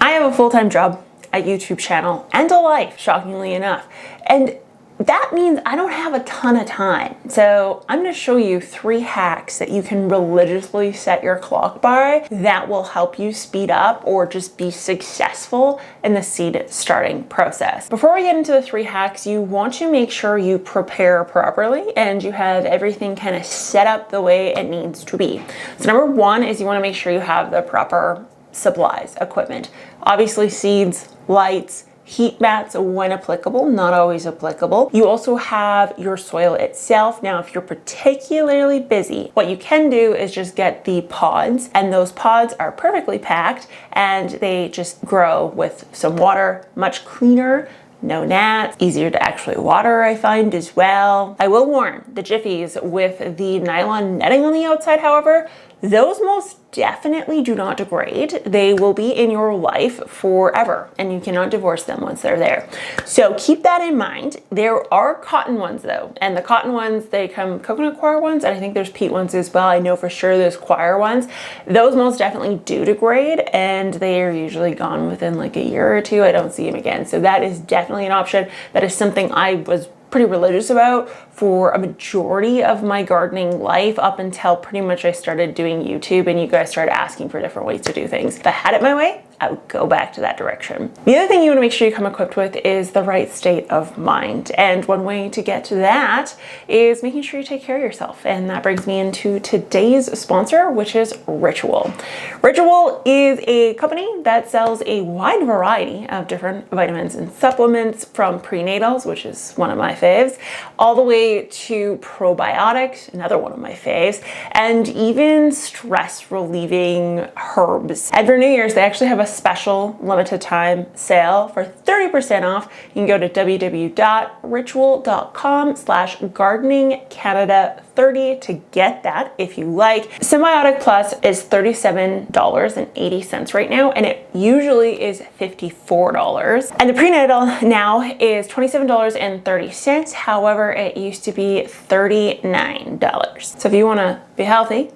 I have a full-time job, a YouTube channel, and a life, shockingly enough. And that means I don't have a ton of time. So I'm gonna show you 3 hacks that you can religiously set your clock by that will help you speed up or just be successful in the seed starting process. Before we get into the 3 hacks, you want to make sure you prepare properly and you have everything kind of set up the way it needs to be. So number 1 is you wanna make sure you have the proper supplies, equipment. Obviously seeds, lights, heat mats when applicable, not always applicable. You also have your soil itself. Now, if you're particularly busy, what you can do is just get the pods, and those pods are perfectly packed and they just grow with some water, much cleaner, no gnats, easier to actually water, I find as well. I will warn, the Jiffies with the nylon netting on the outside, however, those most definitely do not degrade. They will be in your life forever and you cannot divorce them once they're there. So keep that in mind. There are cotton ones though, and the cotton ones, they come coconut coir ones, and I think there's peat ones as well. I know for sure there's coir ones. Those most definitely do degrade and they are usually gone within like a year or 2. I don't see them again. So that is definitely an option. That is something I was pretty religious about for a majority of my gardening life up until pretty much I started doing YouTube and you guys started asking for different ways to do things. If I had it my way, I would go back to that direction. The other thing you want to make sure you come equipped with is the right state of mind. And one way to get to that is making sure you take care of yourself. And that brings me into today's sponsor, which is Ritual. Ritual is a company that sells a wide variety of different vitamins and supplements, from prenatals, which is one of my faves, all the way to probiotics, another one of my faves, and even stress relieving herbs. And for New Year's, they actually have a special limited time sale for 30% off. You can go to www.ritual.com/gardeningcanada30 to get that if you like. Symbiotic Plus is $37.80 right now, and it usually is $54. And the prenatal now is $27.30. However, it used to be $39. So if you want to be healthy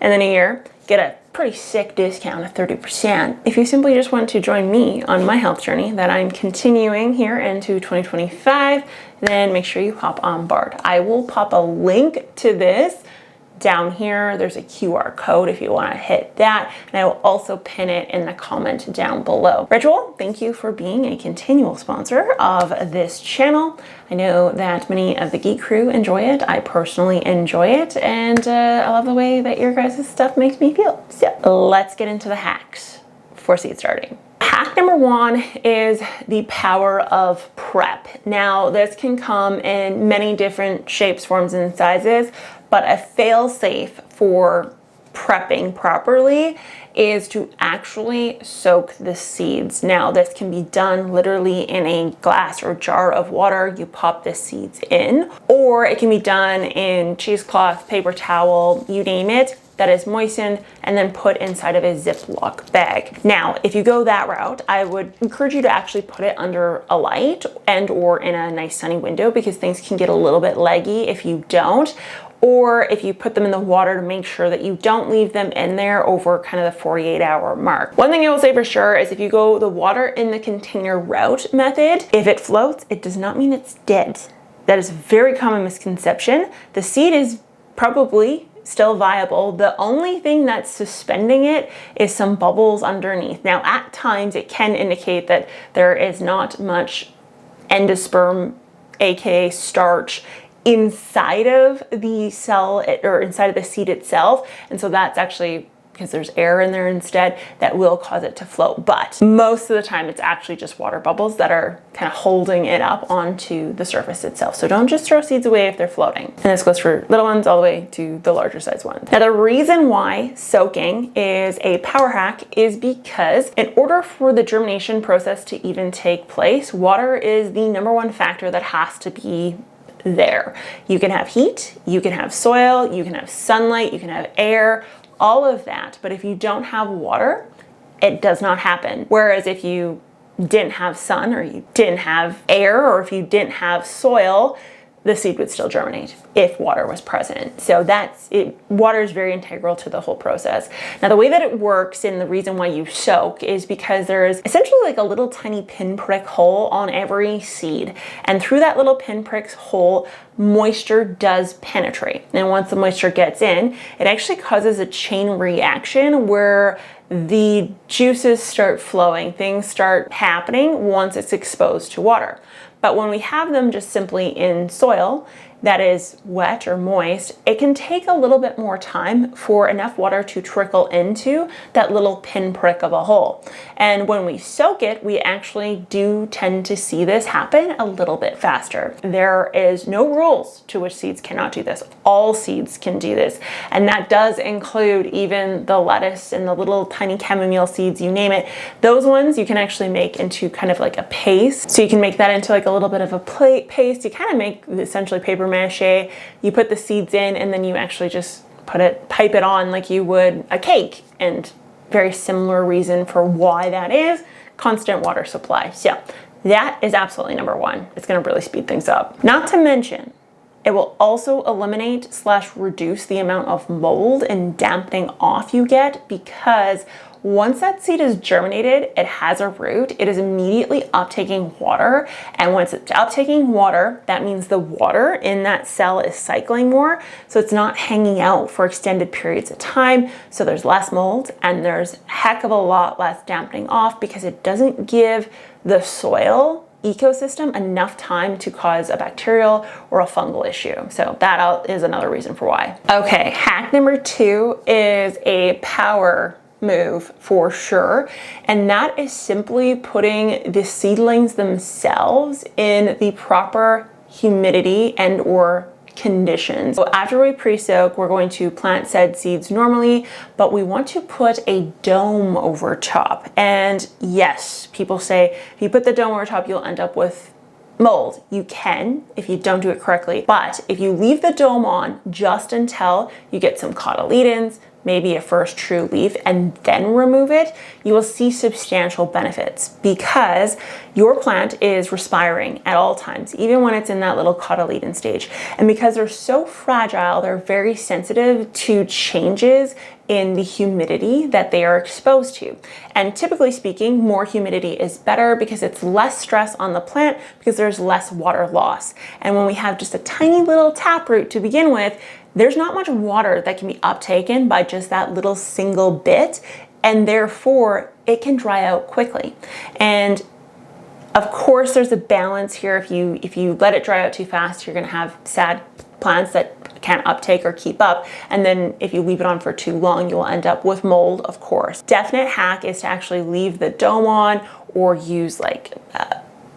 in the new year, get a pretty sick discount of 30%. If you simply just want to join me on my health journey that I'm continuing here into 2025, then make sure you hop on board. I will pop a link to this down here. There's a QR code if you want to hit that, and I will also pin it in the comment down below. Ritual, thank you for being a continual sponsor of this channel. I know that many of the geek crew enjoy it. I personally enjoy it, and I love the way that your guys' stuff makes me feel. So let's get into the hacks for seed starting. Hack number 1 is the power of prep. Now, this can come in many different shapes, forms, and sizes, but a fail-safe for prepping properly is to actually soak the seeds. Now, this can be done literally in a glass or jar of water. You pop the seeds in, or it can be done in cheesecloth, paper towel, you name it, that is moistened and then put inside of a Ziploc bag. Now, if you go that route, I would encourage you to actually put it under a light and or in a nice sunny window, because things can get a little bit leggy if you don't. Or if you put them in the water, to make sure that you don't leave them in there over kind of the 48-hour mark. One thing I will say for sure is if you go the water in the container route method, if it floats, it does not mean it's dead. That is a very common misconception. The seed is probably still viable. The only thing that's suspending it is some bubbles underneath. Now, at times it can indicate that there is not much endosperm, aka starch, inside of the cell or inside of the seed itself. And so that's actually because there's air in there instead that will cause it to float. But most of the time it's actually just water bubbles that are kind of holding it up onto the surface itself. So don't just throw seeds away if they're floating. And this goes for little ones all the way to the larger size ones. Now, the reason why soaking is a power hack is because in order for the germination process to even take place, water is the #1 factor that has to be there. You can have heat, you can have soil, you can have sunlight, you can have air, all of that. But if you don't have water, it does not happen. Whereas if you didn't have sun, or you didn't have air, or if you didn't have soil, the seed would still germinate if water was present. So that's it. Water is very integral to the whole process. Now, the way that it works and the reason why you soak is because there is essentially like a little tiny pinprick hole on every seed. And through that little pinprick hole, moisture does penetrate. And once the moisture gets in, it actually causes a chain reaction where the juices start flowing, things start happening once it's exposed to water. But when we have them just simply in soil that is wet or moist, it can take a little bit more time for enough water to trickle into that little pinprick of a hole. And when we soak it, we actually do tend to see this happen a little bit faster. There is no rules to which seeds cannot do this. All seeds can do this. And that does include even the lettuce and the little tiny chamomile seeds, you name it. Those ones you can actually make into kind of like a paste. So you can make that into like a little bit of a paste. You kind of make essentially paper mache. You put the seeds in and then you actually just pipe it on like you would a cake. And very similar reason for why that is constant water supply. So that is absolutely number one. It's going to really speed things up. Not to mention, it will also eliminate / reduce the amount of mold and dampening off you get, because once that seed is germinated, it has a root, it is immediately uptaking water. And once it's uptaking water, that means the water in that cell is cycling more. So it's not hanging out for extended periods of time. So there's less mold and there's a heck of a lot less dampening off, because it doesn't give the soil ecosystem enough time to cause a bacterial or a fungal issue. So that is another reason for why. Okay, hack number 2 is a power move for sure, and that is simply putting the seedlings themselves in the proper humidity and or conditions. So after we pre-soak, we're going to plant said seeds normally, but we want to put a dome over top. And yes, people say if you put the dome over top, you'll end up with mold. You can if you don't do it correctly, but if you leave the dome on just until you get some cotyledons, maybe a first true leaf, and then remove it, you will see substantial benefits, because your plant is respiring at all times, even when it's in that little cotyledon stage. And because they're so fragile, they're very sensitive to changes in the humidity that they are exposed to. And typically speaking, more humidity is better because it's less stress on the plant, because there's less water loss. And when we have just a tiny little taproot to begin with, there's not much water that can be uptaken by just that little single bit, and therefore it can dry out quickly. And of course, there's a balance here. If you let it dry out too fast, you're gonna have sad plants that can't uptake or keep up. And then if you leave it on for too long, you'll end up with mold, of course. Definite hack is to actually leave the dome on, or use like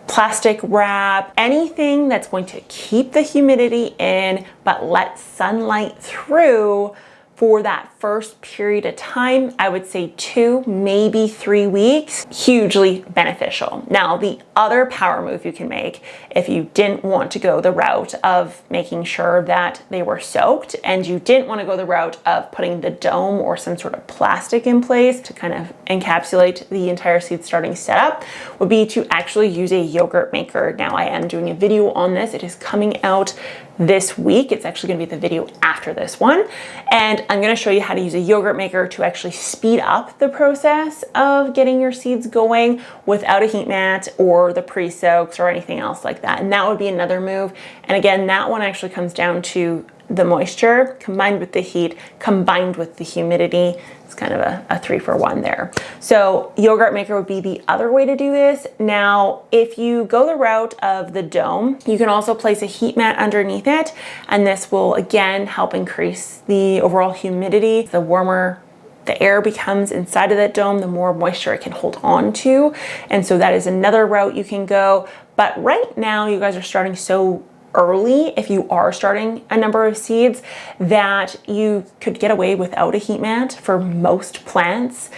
plastic wrap, anything that's going to keep the humidity in but let sunlight through for that first period of time. I would say 2, maybe 3 weeks, hugely beneficial. Now, the other power move you can make if you didn't want to go the route of making sure that they were soaked, and you didn't want to go the route of putting the dome or some sort of plastic in place to kind of encapsulate the entire seed starting setup, would be to actually use a yogurt maker. Now, I am doing a video on this. It is coming out this week. It's actually going to be the video after this one. And I'm going to show you how to use a yogurt maker to actually speed up the process of getting your seeds going without a heat mat or the pre-soaks or anything else like that. And that would be another move. And again, that one actually comes down to the moisture combined with the heat, combined with the humidity. It's kind of a 3-for-1 there. So yogurt maker would be the other way to do this. Now, if you go the route of the dome, you can also place a heat mat underneath it. And this will again help increase the overall humidity. The warmer the air becomes inside of that dome, the more moisture it can hold on to. And so that is another route you can go. But right now you guys are starting so early, if you are starting a number of seeds, that you could get away without a heat mat for most plants.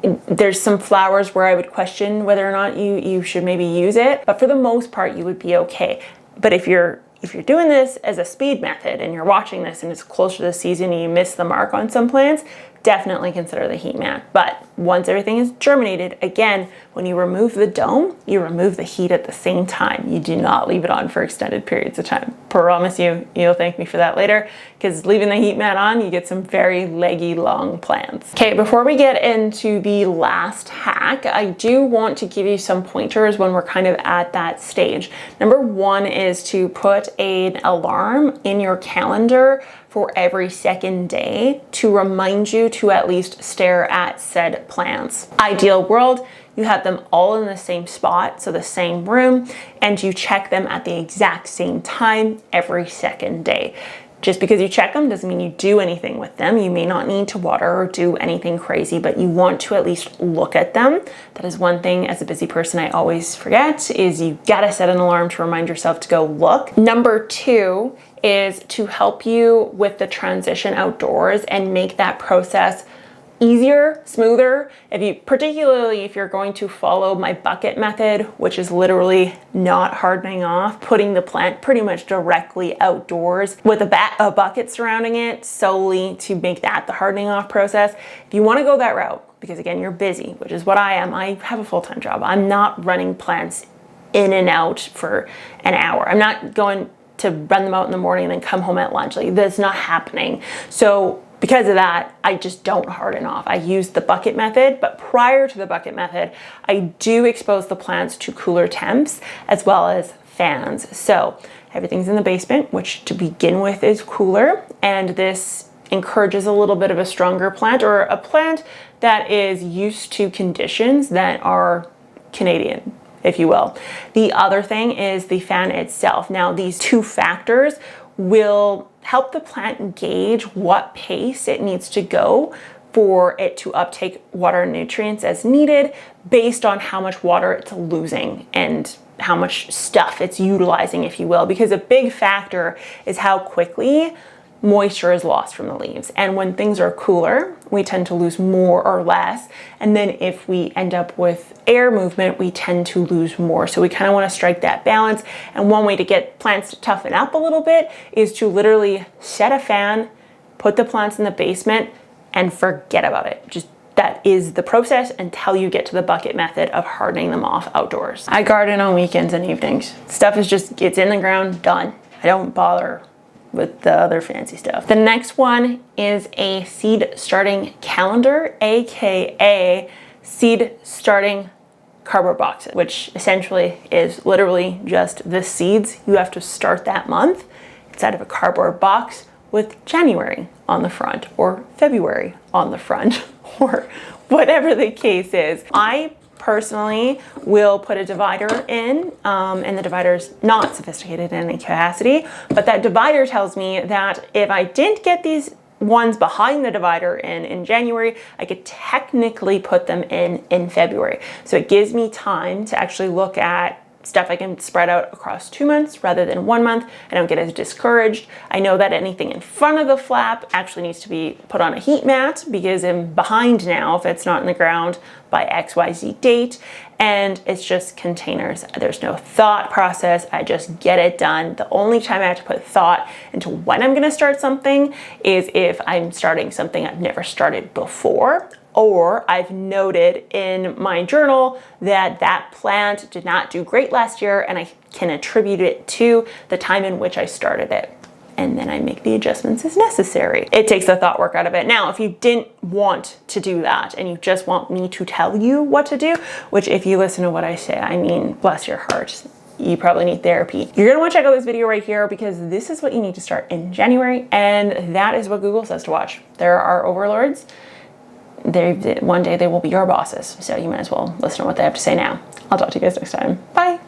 There's some flowers where I would question whether or not you should maybe use it, but for the most part you would be okay. But if you're doing this as a speed method and you're watching this and it's closer to the season and you miss the mark on some plants, definitely consider the heat mat. But once everything is germinated, again, when you remove the dome, you remove the heat at the same time. You do not leave it on for extended periods of time. Promise you, you'll thank me for that later, because leaving the heat mat on, you get some very leggy, long plants. Okay, before we get into the last hack, I do want to give you some pointers when we're kind of at that stage. Number one is to put an alarm in your calendar for every second day to remind you to at least stare at said plants. Ideal world, you have them all in the same spot, so the same room, and you check them at the exact same time every second day. Just because you check them doesn't mean you do anything with them. You may not need to water or do anything crazy, but you want to at least look at them. That is one thing as a busy person I always forget, is you gotta set an alarm to remind yourself to go look. Number two is to help you with the transition outdoors and make that process easier, smoother. Particularly if you're going to follow my bucket method, which is literally not hardening off, putting the plant pretty much directly outdoors with a bucket surrounding it solely to make that the hardening off process. If you want to go that route, because again, you're busy, which is what I am. I have a full-time job. I'm not running plants in and out for an hour. I'm not going to run them out in the morning and then come home at lunch. Like, that's not happening. So because of that, I just don't harden off. I use the bucket method, but prior to the bucket method, I do expose the plants to cooler temps as well as fans. So everything's in the basement, which to begin with is cooler, and this encourages a little bit of a stronger plant, or a plant that is used to conditions that are Canadian, if you will. The other thing is the fan itself. Now, these two factors will help the plant gauge what pace it needs to go for it to uptake water and nutrients as needed based on how much water it's losing and how much stuff it's utilizing, if you will, because a big factor is how quickly moisture is lost from the leaves. And when things are cooler, we tend to lose more or less. And then if we end up with air movement, we tend to lose more. So we kind of want to strike that balance. And one way to get plants to toughen up a little bit is to literally set a fan, put the plants in the basement, and forget about it. Just that is the process until you get to the bucket method of hardening them off outdoors. I garden on weekends and evenings. Stuff is just, it's in the ground, done. I don't bother with the other fancy stuff. The next one is a seed starting calendar, AKA seed starting cardboard boxes, which essentially is literally just the seeds you have to start that month inside of a cardboard box with January on the front or February on the front or whatever the case is. I personally will put a divider in, and the divider is not sophisticated in any capacity, but that divider tells me that if I didn't get these ones behind the divider in January, I could technically put them in February. So it gives me time to actually look at stuff I can spread out across 2 months rather than 1 month. I don't get as discouraged. I know that anything in front of the flap actually needs to be put on a heat mat because I'm behind now if it's not in the ground by XYZ date, and it's just containers. There's no thought process. I just get it done. The only time I have to put thought into when I'm gonna start something is if I'm starting something I've never started before, or I've noted in my journal that that plant did not do great last year and I can attribute it to the time in which I started it. And then I make the adjustments as necessary. It takes the thought work out of it. Now, if you didn't want to do that and you just want me to tell you what to do, which if you listen to what I say, I mean, bless your heart, you probably need therapy. You're gonna wanna check out this video right here because this is what you need to start in January, and that is what Google says to watch. There are overlords. One day they will be your bosses, so you might as well listen to what they have to say now. I'll talk to you guys next time. Bye.